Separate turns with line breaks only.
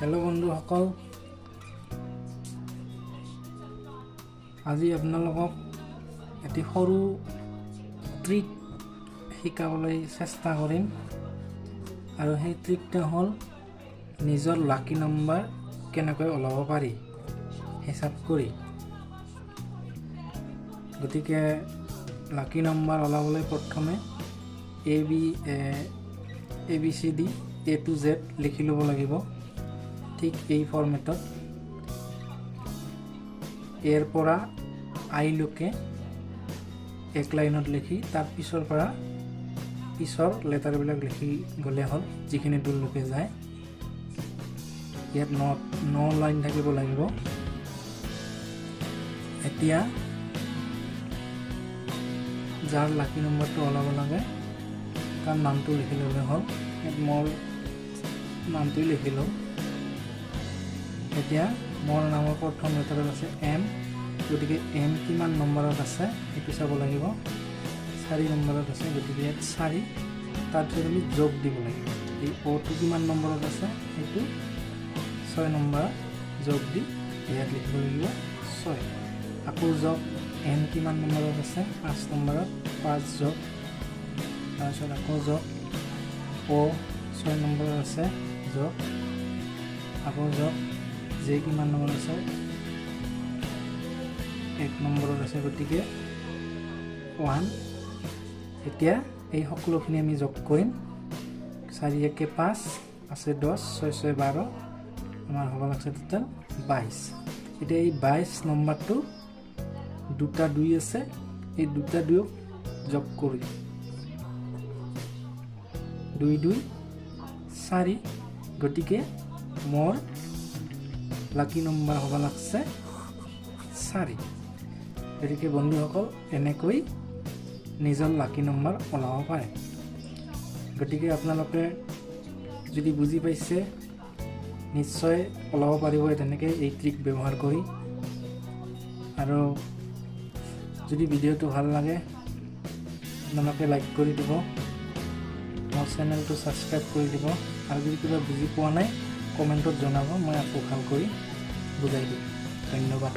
Hello बंधुসকল, আজি আপোনালোকক এটি সৰু ট্ৰিক শিকাবলৈ চেষ্টা কৰিম আৰু সেই ট্ৰিকটো হ'ল নিজৰ লাকি নম্বৰ কেনেকৈ ওলাব পাৰি হিচাপ কৰি। গতিকে লাকি নম্বৰ ওলাবলৈ প্ৰথমে ABCD A to Z লিখি ল'ব লাগিব। ঠিক এই ফৰ্মেটত এৰ পৰা আই লৈকে এক লাইনত লিখি তাৰ পিছৰ পৰা পিছৰ লেটাৰবিলাক লিখি গ'লে হ'ল, যিখিনি দূৰলৈকে যায়। ইয়াত 9 লাইন থাকিব লাগিব। এতিয়া যাৰ লাকি নম্বৰটো ওলাব লাগে তাৰ নামটো লিখি ল'লে হ'ল। ইয়াত মোৰ নামটো লিখি লওঁ। এতিয়া মোৰ নামৰ প্ৰথম লেটাৰত আছে M, গতিকে M কিমান নম্বৰত আছে সেইটো চাব লাগিব। 4 নম্বৰত আছে, গতিকে ইয়াত 4। তাৰপিছত আমি যোগ দিব লাগিব। এই Oটো কিমান নম্বৰত আছে সেইটো 6 নম্বৰত যোগ দি ইয়াত লিখিব লাগিব 6। আকৌ যোগ N কিমান নম্বৰত আছে 5 নম্বৰত 5 যোগ, তাৰপিছত আকৌ যোগ O 6 নম্বৰত আছে যোগ, আকৌ যোগ J কিমান নম্বৰ আছে 1 নম্বৰত আছে, গতিকে 1। এতিয়া এই সকলোখিনি আমি যোগ কৰিম। 4 একে 5 আছে 10, 6 6 12, আমাৰ হ'ব লাগছে টোটেল 22। এতিয়া এই 22 নম্বৰটো দুটা 2 আছে, এই দুটা 2 যোগ কৰি 2 2 4, গতিকে মোৰ লাকি নম্বৰ হ'ব লাগছে 4। গতিকে বন্ধুসকল এনেকৈ নিজৰ লাকি নম্বৰ ওলাব পাৰে। গতিকে আপোনালোকে যদি বুজি পাইছে নিশ্চয় ওলাব পাৰিব তেনেকৈ এই ট্ৰিক ব্যৱহাৰ কৰি। আৰু যদি ভিডিঅ'টো ভাল লাগে আপোনালোকে লাইক কৰি দিব, মোৰ চেনেলটো ছাবস্ক্ৰাইব কৰি দিব, আৰু যদি কিবা বুজি পোৱা নাই কমেণ্টত জনাব, মই আকৌ ভাল কৰি বুজাই দিম। ধন্যবাদ।